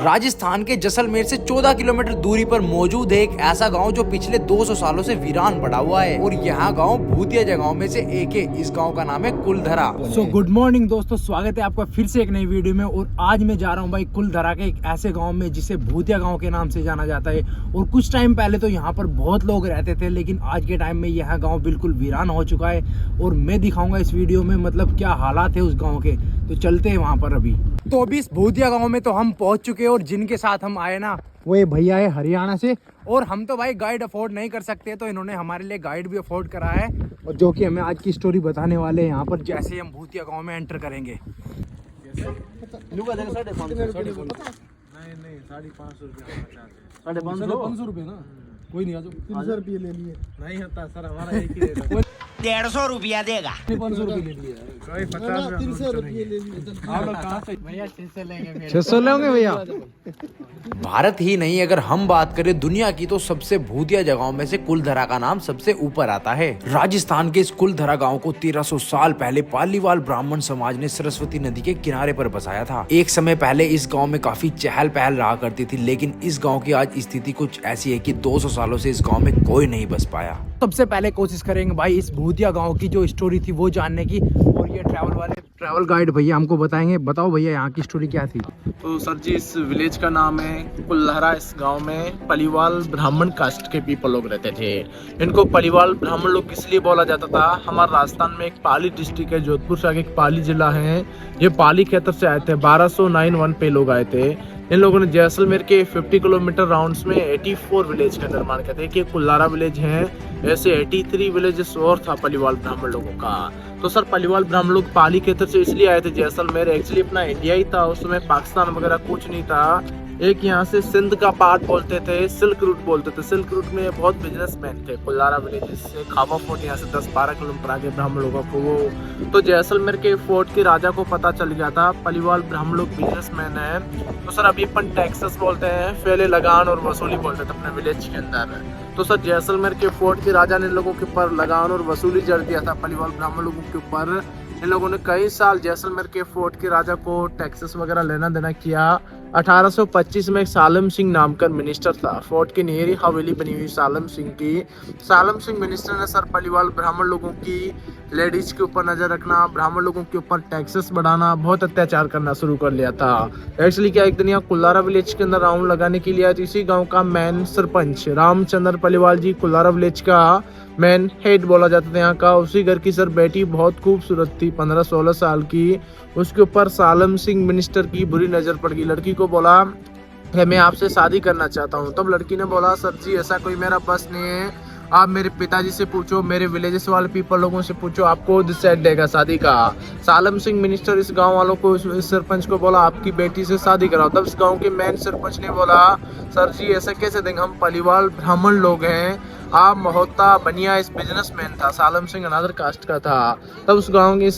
राजस्थान के जैसलमेर से 14 किलोमीटर दूरी पर मौजूद है एक ऐसा गांव जो पिछले 200 सालों से वीरान पड़ा हुआ है और यहाँ गांव भूतिया जगहों में से एक है। इस गांव का नाम है कुलधरा। गुड मॉर्निंग दोस्तों, स्वागत है आपका फिर से एक नई वीडियो में। और आज मैं जा रहा हूँ भाई कुलधरा के एक ऐसे गांव में जिसे भूतिया गांव के नाम से जाना जाता है। और कुछ टाइम पहले तो यहाँ पर बहुत लोग रहते थे, लेकिन आज के टाइम में यह गाँव बिल्कुल वीरान हो चुका है। और मैं दिखाऊंगा इस वीडियो में मतलब क्या हालात है उस गाँव के। तो चलते हैं वहाँ पर। अभी तो अभी इस भूतिया गाँव में तो हम पहुँच चुके हैं और जिनके साथ हम आए ना वो ये भैया है हरियाणा से। और हम तो भाई गाइड अफोर्ड नहीं कर सकते, तो इन्होंने हमारे लिए गाइड भी अफोर्ड करा है, और जो कि हमें आज की स्टोरी बताने वाले हैं यहाँ पर जैसे ही हम भूतिया गांव में एंटर करेंगे। नहीं 550 रुपये ना, कोई नहीं, आ जाओ। 300 रुपये ले लिए। नहीं होता सर, हमारा एक ही रेट है। 150 रुपया देगा। 500 रुपये ले लिए। कोई 300 रुपये ले लिए। आप लोग कहाँ से? भैया 600 लेंगे। 600 लेंगे भैया। भारत ही नहीं, अगर हम बात करें दुनिया की, तो सबसे भूतिया जगहों में से कुलधरा का नाम सबसे ऊपर आता है। राजस्थान के इस कुलधरा गांव को 1300 साल पहले पालीवाल ब्राह्मण समाज ने सरस्वती नदी के किनारे पर बसाया था। एक समय पहले इस गांव में काफी चहल पहल रहा करती थी, लेकिन इस गांव की आज स्थिति कुछ ऐसी है कि 200 सालों से इस गांव में कोई नहीं बस पाया। सबसे पहले कोशिश करेंगे भाई इस भूतिया गांव की जो स्टोरी थी वो जानने की, और ये ट्रैवल गाइड भैया हमको बताएंगे। बताओ भैया यहाँ की स्टोरी क्या थी? तो सर जी, इस विलेज का नाम है कुलधरा। इस गांव में पलीवाल ब्राह्मण कास्ट के पीपल लोग रहते थे। इनको पलीवाल ब्राह्मण लोग इसलिए बोला जाता था, हमारे राजस्थान में एक पाली डिस्ट्रिक्ट है, जोधपुर से आगे एक पाली जिला है। ये पाली क्षेत्र से आए थे, 1291 पे लोग आए थे। इन लोगों ने जैसलमेर के 50 किलोमीटर राउंड्स में 84 विलेज का निर्माण किया था। एक कुलधरा विलेज है, ऐसे 83 विलेजेस और था पलीवाल ब्राह्मण लोगों का। तो सर पलीवाल ब्राह्मण लोग पाली क्षेत्र से इसलिए आए थे जैसलमेर, एक्चुअली अपना इंडिया ही था उस समय, पाकिस्तान वगैरह कुछ नहीं था। एक यहाँ से सिंध का पार्ट बोलते थे, सिल्क रूट बोलते थे। सिल्क रूट में बहुत बिजनेसमैन थे कुलधरा विलेज से। खावा फोर्ट यहाँ से 10-12 किलोमीटर आगे ब्राह्मण लोगों को वो। तो जैसलमेर के फोर्ट के राजा को पता चल गया था पलीवाल ब्राह्मण लोग बिजनेसमैन है। तो सर अभी अपन टैक्सेस बोलते हैं, पहले लगान और वसूली बोलते थे अपने विलेज के अंदर। तो सर जैसलमेर के फोर्ट के राजा ने लोगों के ऊपर लगान और वसूली जड़ दिया था पलीवाल ब्राह्मण लोगों के ऊपर। इन लोगों ने कई साल जैसलमेर के फोर्ट के राजा को टैक्सेस वगैरह लेना देना किया। 1825 में एक सालम सिंह नाम का मिनिस्टर था, फोर्ट की निहरी हवेली बनी हुई सालम सिंह की। सालम सिंह मिनिस्टर ने सर पलीवाल ब्राह्मण लोगों की लेडीज के ऊपर नजर रखना, ब्राह्मण लोगों के ऊपर टैक्सेस बढ़ाना, बहुत अत्याचार करना शुरू कर लिया था। एक्चुअली क्या, एक दिन यहाँ कुलधरा विलेज के अंदर राउंड लगाने के लिए इसी गाँव का मेन सरपंच रामचंद्र पलीवाल जी, कुलधरा विलेज का मेन हेड बोला जाता था यहाँ का। उसी घर की सर बेटी बहुत खूबसूरत थी, 15-16 साल की। उसके ऊपर सालम सिंह मिनिस्टर की बुरी नजर पड़ गई। लड़की को बोला है मैं आपसे शादी करना चाहता हूँ। तब लड़की ने बोला सर जी ऐसा कोई मेरा बस नहीं है, आप मेरे पिताजी से पूछो, मेरे विलेजेस वाले पीपल लोगों से पूछो, आपको डिसाइड देगा शादी का। सालम सिंह मिनिस्टर इस गांव वालों को, इस सरपंच को बोला आपकी बेटी से शादी कराओ। तब इस गांव के मेन सरपंच ने बोला सर जी ऐसा कैसे देंगे, हम पलीवाल ब्राह्मण लोग हैं। आप महोता बनिया इस बिजनेसमैन था, सालम सिंह अनादर कास्ट का था। तब इस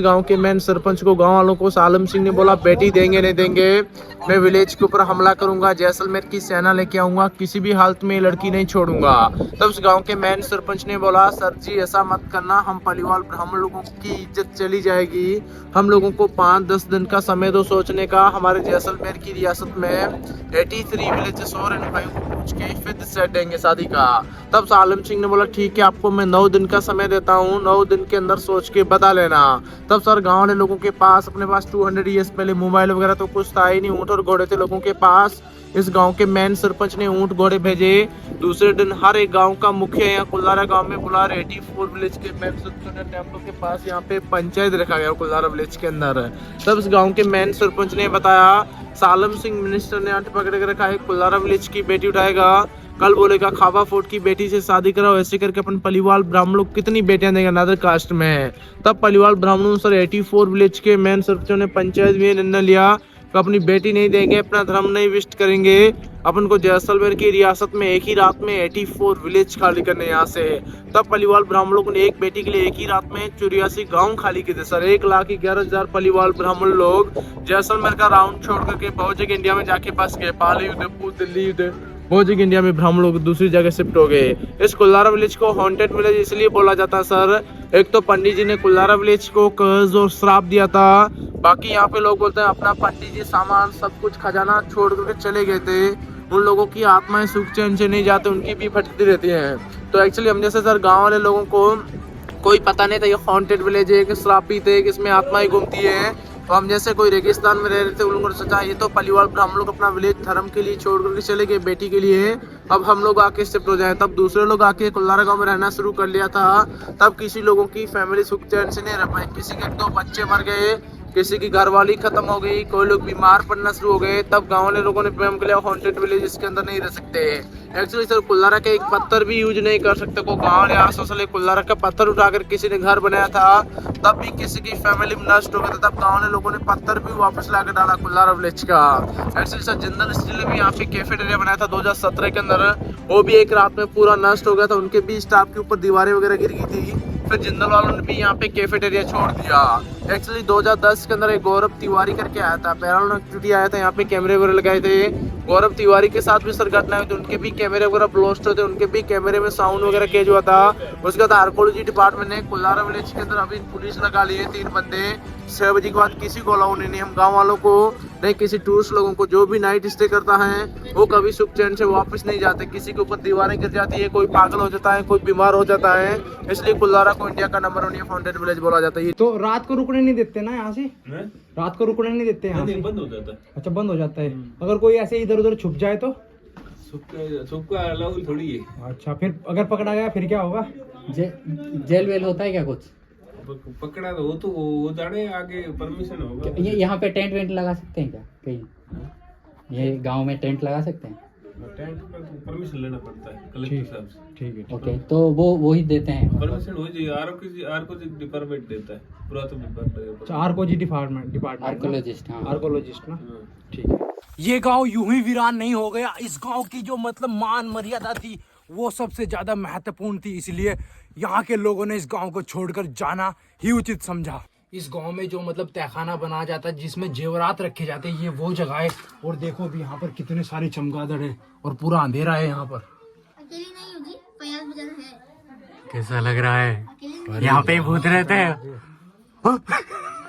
गांव के मेन सरपंच को, गांव वालों को सालम सिंह ने बोला बेटी देंगे नहीं देंगे, मैं विलेज के ऊपर हमला करूंगा, जैसलमेर की सेना लेके आऊंगा, किसी भी हालत में लड़की नहीं छोड़ूंगा। तब उस गांव के मेन सरपंच ने बोला सर जी ऐसा मत करना, हम पलीवाल ब्राह्मण लोगों की इज्जत चली जाएगी। हम लोगों को 5-10 दिन का समय दो सोचने का। हमारे जैसलमेर की रियासत में 83 विलेजेस और इन भाइयों को पूछ के फिर डिसाइड देंगे शादी का। तब सालम सिंह ने बोला ठीक है, आपको मैं 9 दिन का समय देता हूँ, 9 दिन के अंदर सोच के बता लेना। तब सर गांव वाले लोगों के पास, अपने पास 200 ईयर्स पहले मोबाइल वगैरह तो कुछ था ही नहीं, ऊंट और घोड़े थे लोगों के पास। इस गांव के मेन सरपंच ने ऊंट घोड़े भेजे। दूसरे दिन हर एक गांव का मुखिया यहाँ कुलधरा गांव में बुला रहे। 84 विलेज के मेन सरपंच हम लोग के पास यहाँ पे पंचायत रखा गया कुलधरा विलेज के अंदर। तब इस गांव के मेन सरपंच ने बताया सालम सिंह मिनिस्टर ने आठ पकड़ के रखा है, कुलधरा विलेज की बेटी उठाएगा, कल बोलेगा खावा फोर्ट की बेटी से शादी कराओ। ऐसे करके अपन पलीवाल ब्राह्मण लोग कितनी बेटियां देंगे अनादर कास्ट में। तब पलीवाल ब्राह्मणों सर 84 विलेज के मेन सरपंचों ने पंचायत में निर्णय लिया कि अपनी बेटी नहीं देंगे, अपना धर्म नहीं विष्ट करेंगे, अपन को जैसलमेर की रियासत में एक ही रात में 84 विलेज खाली करने यहाँ से। तब पलीवाल ब्राह्मण लोगों ने एक बेटी के लिए एक ही रात में 84 गांव खाली किए थे सर। 1,11,000 पलीवाल ब्राह्मण लोग जैसलमेर का राउंड छोड़ करके बहुत जगह इंडिया में जाके बस गए। पाली युद्ध, दिल्ली युद्ध, वो जगह इंडिया में ब्राह्मण लोग दूसरी जगह शिफ्ट हो गए। इस कुल्लारा विलेज को हॉन्टेड विलेज इसलिए बोला जाता है सर, एक तो पंडित जी ने कुल्लारा विलेज को कर्ज और श्राप दिया था, बाकी यहाँ पे लोग बोलते हैं अपना पंडित जी सामान सब कुछ खजाना छोड़ करके चले गए थे, उन लोगों की आत्माएं सुख चैन से नहीं जाते, उनकी भी फटती रहती हैं। तो एक्चुअली हम जैसे सर गाँव वाले लोगों को कोई पता नहीं था ये हॉन्टेड विलेज है कि श्रापित है कि इसमें आत्माएं घूमती है। तो हम जैसे कोई रेगिस्तान में रह रहे थे, उन लोगों ने सोचा ये तो पलीवाल ब्राह्मण लोग अपना विलेज धर्म के लिए छोड़ करके चले गए बेटी के लिए, अब हम लोग आके शिफ्ट हो जाए। तब दूसरे लोग आके कुल्लारा गांव में रहना शुरू कर लिया था। तब किसी लोगों की फैमिली सुख चैन से नहीं रह पाई, किसी के 2 बच्चे मर गए, किसी की घरवाली खत्म हो गई, कोई लोग बीमार पड़ना शुरू हो गए। तब गाँव वाले लोगों ने प्रेम किया हॉन्टेड विलेज इसके अंदर नहीं रह सकते। एक्चुअली सर कुल्लारा का एक पत्थर भी यूज नहीं कर सकते, को गाँव वाले आस-पास वाले कुल्लारा का पत्थर उठाकर किसी ने घर बनाया था, तब भी किसी की फैमिली नष्ट हो गया था। तब गाँव वाले लोगों ने पत्थर भी वापस ला कर डाला कुल्लारा विलेज का। एक्चुअली सर जिंदल स्टील ने भी यहाँ पे कैफेटेरिया बनाया था 2017 के अंदर, वो भी एक रात में पूरा नष्ट हो गया था, उनके भी स्टाफ के ऊपर दीवारें वगैरह गिर गई थी। फिर जिंदल वालों ने भी यहाँ पे कैफेटेरिया छोड़ दिया। एक्चुअली 2010 के अंदर एक गौरव तिवारी करके आया था, पैरानॉर्मल एक्टिविटी आया था, यहाँ पे कैमरे वगैरह लगाए थे। गौरव तिवारी के साथ भी सर घटना हुई थी, उनके भी कैमरे वगैरह ब्लास्ट होते, उनके भी कैमरे में साउंड वगैरह केज हुआ था। उसके बाद आर्कोलॉजी डिपार्टमेंट ने कुल्लारा विलेज के अंदर अभी पुलिस लगा लिए 3 बंदे। 6 बजे के बाद किसी को अलाउ नहीं, हम गाँव वालों को नहीं, किसी टूरिस्ट लोगों को जो भी नाइट स्टे करता है वो कभी सुख चैन से वापस नहीं जाते। किसी के ऊपर दीवारें गिर जाती है, कोई पागल हो जाता है, कोई बीमार हो जाता है, इसलिए कुल्लारा को इंडिया का नंबर 1 हॉन्टेड विलेज बोला जाता है। तो रात को रुकने नहीं देते ना यहाँ से? रात को रुकने नहीं देते यहाँ से? बंद हो जाता है। अच्छा बंद हो जाता है। अगर कोई ऐसे इधर उधर छुप जाए तो? छुप का अलाउ थोड़ी है। अच्छा, फिर अगर पकड़ा गया फिर क्या होगा? जेल वेल होता है क्या कुछ? पकड़ा तो वो जाने आगे परमिशन होगा। ये यहाँ पे टेंट वेंट लगा सकते हैं क्या कहीं? ये गांव में टेंट लगा सकते हैं? टेंट पर परमिशन लेना पड़ता है कलेक्टर साहब से। ठीक है। ओके, तो वो ही देते हैं? परमिशन हो जाए, आर्कोलॉजी डिपार्टमेंट देता है, पुरातत्व डिपार्टमेंट। Archaeology department archaeologist. हाँ, आर्कोलॉजिस्ट ना। ठीक है। ये गांव यूं ही वीरान नहीं हो गया, इस गांव की जो मतलब मान मर्यादा थी वो सबसे ज्यादा महत्वपूर्ण थी, इसलिए यहाँ के लोगों ने इस गांव को छोड़कर जाना ही उचित समझा। इस गांव में जो मतलब तहखाना बनाया जाता है जिसमें जेवरात रखे जाते हैं, ये वो जगह है। और देखो अभी यहाँ पर कितने सारे चमगादड़ है और पूरा अंधेरा है यहाँ पर। अकेली नहीं होगी, प्रयास भी ज्यादा है। कैसा लग रहा है? अकेले यहाँ पे भूत रहते हैं।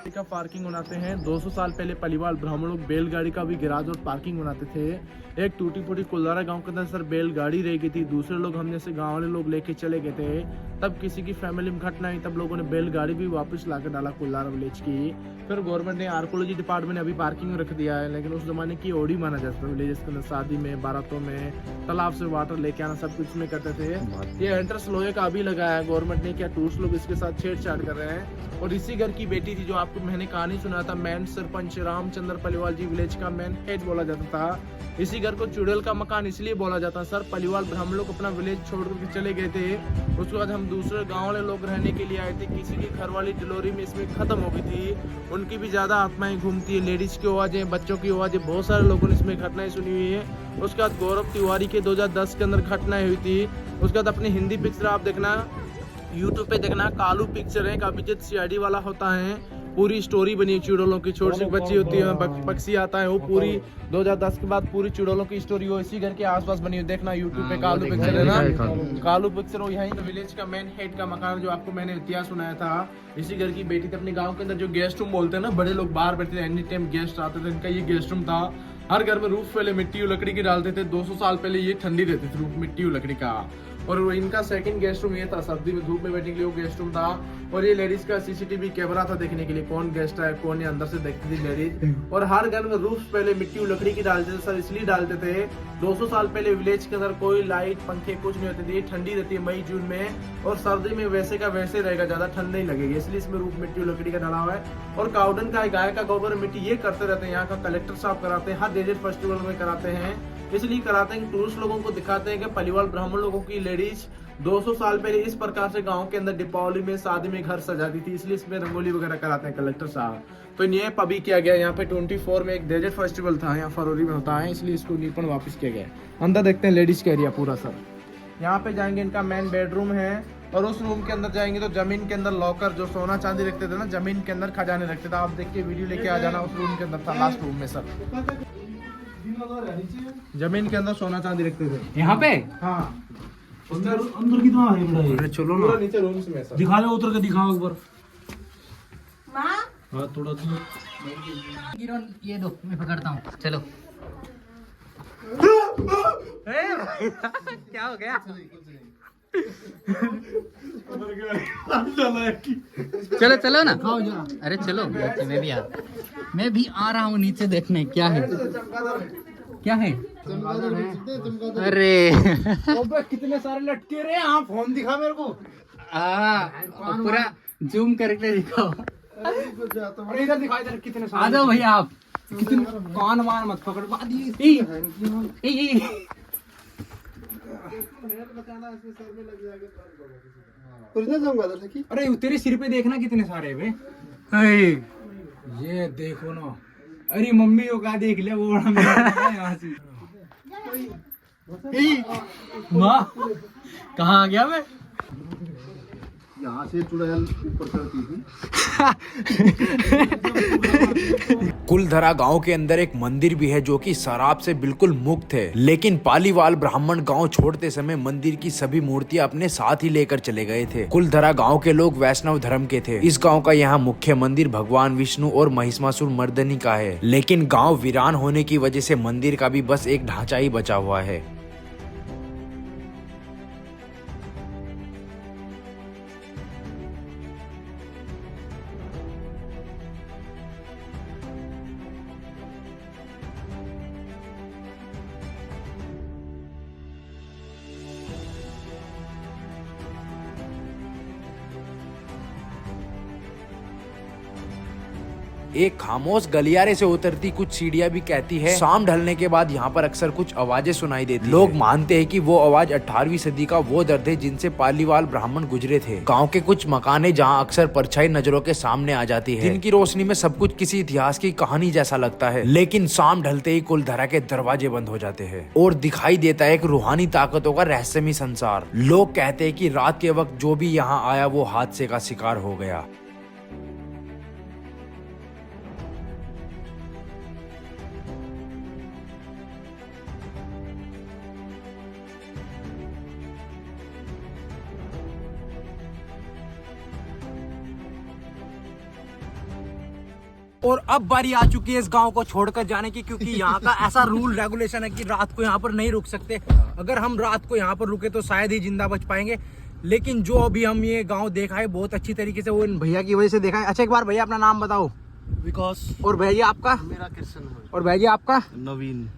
का पार्किंग बनाते हैं। 200 साल पहले पलीवाल ब्राह्मण लोग बैलगाड़ी का भी गैराज और पार्किंग बनाते थे। एक टूटी फूटी कुल्लारा गांव के अंदर सर बैलगाड़ी रह गई थी, दूसरे लोग हम जैसे गांव वाले लोग लेके चले गए थे, तब किसी की फैमिली में घटना आई, तब लोगों ने बैलगाड़ी भी वापस ला कर डाला कुल्लारा विलेज की। फिर गवर्नमेंट ने आर्कोलॉजी डिपार्टमेंट ने अभी पार्किंग में रख दिया है, लेकिन उस जमाने की ओडी माना जाता था विलेज के अंदर, शादी में, बारातों में, तालाब से वाटर लेके आना, सब कुछ में करते थे। ये एंट्रेंस लोहे का अभी लगाया है गवर्नमेंट ने, क्या टूरिस्ट लोग इसके साथ छेड़छाड़ कर रहे हैं। और इसी घर की बेटी थी जो आपको मैंने कहानी सुना था, मैन सरपंच रामचंद्र पलीवाल जी विलेज का मैन हेड बोला जाता था। इसी घर को चुड़ैल का मकान इसलिए बोला जाता है सर, पलीवाल ब्राह्मण लोग अपना विलेज छोड़ कर चले गए थे, उसके बाद हम दूसरे गांव वाले लोग रहने के लिए आए थे, किसी की घर वाली डिलीवरी में इसमें खत्म हो गई थी, उनकी भी ज्यादा आत्माएं घूमती है, लेडीज की आवाजें, बच्चों की आवाजें, बहुत सारे लोगों ने इसमें घटनाएं सुनी हुई है। उसके बाद गौरव तिवारी के 2010 के अंदर घटनाएं हुई थी। उसके बाद अपनी हिंदी पिक्चर आप देखना, यूट्यूब पे देखना, कालू पिक्चर है, अभिजीत सीआईडी वाला होता है, पूरी स्टोरी बनी है चुड़ैलों की, छोटी सी बच्ची होती है, पक्षी आता है, वो पूरी 2010 के बाद पूरी चुड़ैलों की स्टोरी वो इसी घर के आसपास बनी है। देखना यूट्यूब पे कालू पिक्चर है ना, कालू पिक्चर। वो यहीं विलेज का मेन हेड का मकान जो आपको मैंने इतिहास सुनाया था, इसी घर की बेटी थी। अपने गाँव के अंदर जो गेस्ट रूम बोलते हैं ना, बड़े लोग बाहर बैठते थे, एनी टाइम गेस्ट आते थे, इनका ये गेस्ट रूम था। हर घर में रूफ पहले मिट्टी और लकड़ी की डालते थे, 200 साल पहले ये ठंडी रहती थी रूफ मिट्टी और लकड़ी का। और इनका सेकंड गेस्ट रूम ये था, सर्दी में धूप में बैठने के लिए वो गेस्ट रूम था। और ये लेडीज का सीसीटीवी कैमरा था देखने के लिए कौन गेस्ट है कौन, ये अंदर से देखती थी लेडीज। और हर घर में रूफ पहले मिट्टी और लकड़ी की डालते थे सर, इसलिए डालते थे 200 साल पहले विलेज के अंदर कोई लाइट पंखे कुछ नहीं होते थे, ठंडी रहती है मई जून में, और सर्दी में वैसे का वैसे रहेगा, ज्यादा ठंड नहीं लगेगी, इसलिए इसमें रूफ मिट्टी और लकड़ी का डाला हुआ है। और काउडन का गाय का गोबर मिट्टी ये करते रहते हैं, यहाँ का कलेक्टर साहब कराते हैं, हर डेजर्ट फेस्टिवल में कराते हैं, इसलिए कराते हैं कि टूरिस्ट लोगों को दिखाते हैं कि पलीवाल ब्राह्मण लोगों की लेडीज 200 साल पहले इस प्रकार से गांव के अंदर दीपावली में शादी में घर सजाती थी, इसलिए इसमें रंगोली वगैरह कराते हैं कलेक्टर साहब। तो ये अभी किया गया, यहाँ पे 24 में एक डेजर्ट फेस्टिवल था, यहाँ फरवरी में होता है, इसलिए इसको निपण वापस किया गया। अंदर देखते हैं लेडीज का एरिया पूरा सर। यहाँ पे जाएंगे, इनका मेन बेडरूम है, और उस रूम के अंदर जाएंगे तो जमीन के अंदर लॉकर जो सोना चांदी रखते थे ना, जमीन के अंदर खजाने रखते थे, आप देख के वीडियो लेके आ जाना, उस रूम के अंदर था लास्ट रूम में सर। जमीन के अंदर सोना चांदी रखते थे। यहाँ पे हाँ अंदर कितना है बड़ा ये? अरे चलो ना, नीचे रूम्स में सब। दिखा दो, उतर के दिखाओ एक बार। माँ हाँ थोड़ा सा गिरोन ये दो, मैं पकड़ता हूँ, चलो। क्या हो गया? चलो चलो ना, अरे चलो मैं भी आ रहा हूँ नीचे देखने क्या है, क्या है। अरे कितने सारे लटके रहे हैं। हाँ फोन दिखा मेरे को। पूरा जूम करके दिखाओ। अरे इधर दिखा, इधर कितने आ सारे। जाओ भैया आप। कितने कान वान मत पकड़ पा दिए। अरे तेरे सिर पे देखना कितने सारे हैं बे। ये देखो ना। अरे मम्मी को क्या देख लिया, वो बड़ा मेरा यहाँ से। वाह, कहाँ आ गया मैं? यहाँ से चुड़ैल ऊपर चढ़ती थी। कुलधरा गांव के अंदर एक मंदिर भी है जो कि शराब से बिल्कुल मुक्त है, लेकिन पालीवाल ब्राह्मण गांव छोड़ते समय मंदिर की सभी मूर्तियां अपने साथ ही लेकर चले गए थे। कुलधरा गांव के लोग वैष्णव धर्म के थे। इस गांव का यहाँ मुख्य मंदिर भगवान विष्णु और महिषासुर मर्दनी का है, लेकिन गाँव वीरान होने की वजह से मंदिर का भी बस एक ढांचा ही बचा हुआ है। एक खामोश गलियारे से उतरती कुछ सीढ़ियां भी कहती है शाम ढलने के बाद यहाँ पर अक्सर कुछ आवाजें सुनाई देती लोग मानते हैं कि वो आवाज 18वीं सदी का वो दर्द है जिनसे पालीवाल ब्राह्मण गुजरे थे। गांव के कुछ मकाने जहाँ अक्सर परछाई नजरों के सामने आ जाती है। दिन की रोशनी में सब कुछ किसी इतिहास की कहानी जैसा लगता है, लेकिन शाम ढलते ही कुलधरा के दरवाजे बंद हो जाते हैं और दिखाई देता है एक रूहानी ताकतों का रहस्यमय संसार। लोग कहते हैं कि रात के वक्त जो भी यहाँ आया वो हादसे का शिकार हो गया। और अब बारी आ चुकी है इस गांव को छोड़कर जाने की, क्योंकि यहाँ का ऐसा रूल रेगुलेशन है कि रात को यहाँ पर नहीं रुक सकते। अगर हम रात को यहाँ पर रुके तो शायद ही जिंदा बच पाएंगे, लेकिन जो अभी हम ये गांव देखा है बहुत अच्छी तरीके से वो इन भैया की वजह से देखा है। अच्छा एक बार भैया अपना नाम बताओ। विकास। और भैया आपका? मेरा कृष्ण। और भैया आपका? नवीन।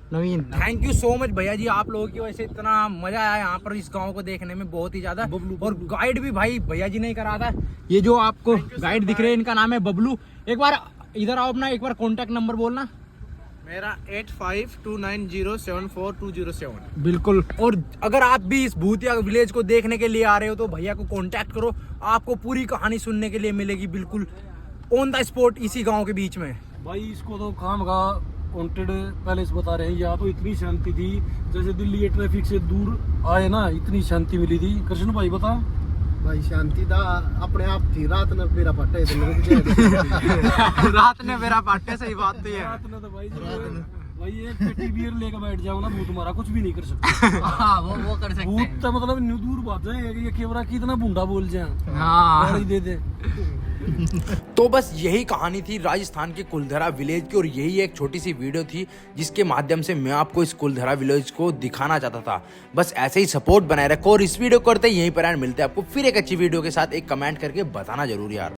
थैंक यू सो मच भैया जी, आप लोगों की वजह से इतना मजा आया यहाँ पर इस गांव को देखने में, बहुत ही ज्यादा। और गाइड भी भाई भैया जी ने करा था। ये जो आपको गाइड दिख रहे हैं इनका नाम है बबलू। एक बार इधर आओ, अपना एक बार कॉन्टेक्ट नंबर बोलना। मेरा 8529074207। बिल्कुल। और अगर आप भी इस भूतिया विलेज को देखने के लिए आ रहे हो तो भैया को कांटेक्ट करो, आपको पूरी कहानी सुनने के लिए मिलेगी बिल्कुल ऑन द स्पॉट इसी गांव के बीच में। भाई इसको तो काम का वांटेड पैलेस बता रहे हैं। यहाँ तो इतनी शांति थी जैसे दिल्ली ये ट्रैफिक से दूर आए ना, इतनी शांति मिली थी। कृष्ण भाई बता। भाई शांति था अपने आप थी। रात ने मेरा पट्टे रात ने मेरा पाटे, सही बात तो है। रात ने तो भाई एक पेटी बियर लेकर बैठ जाओ ना, भूत तुम्हारा कुछ भी नहीं कर सकता। हाँ वो कर सकते भूत हैं। तो मतलब न्यू दूर बात है, ये केवरा कितना बूंदा बोल जाए। हाँ दे दे। तो बस यही कहानी थी राजस्थान के कुलधरा विलेज की, और यही एक छोटी सी वीडियो थी जिसके माध्यम से मैं आपको इस कुलधरा विलेज को दिखाना चाहता था। बस ऐसे ही सपोर्ट बनाए रखो और इस वीडियो को करते यहीं पर मिलते हैं आपको फिर एक अच्छी वीडियो के साथ। एक कमेंट करके बताना जरूर यार।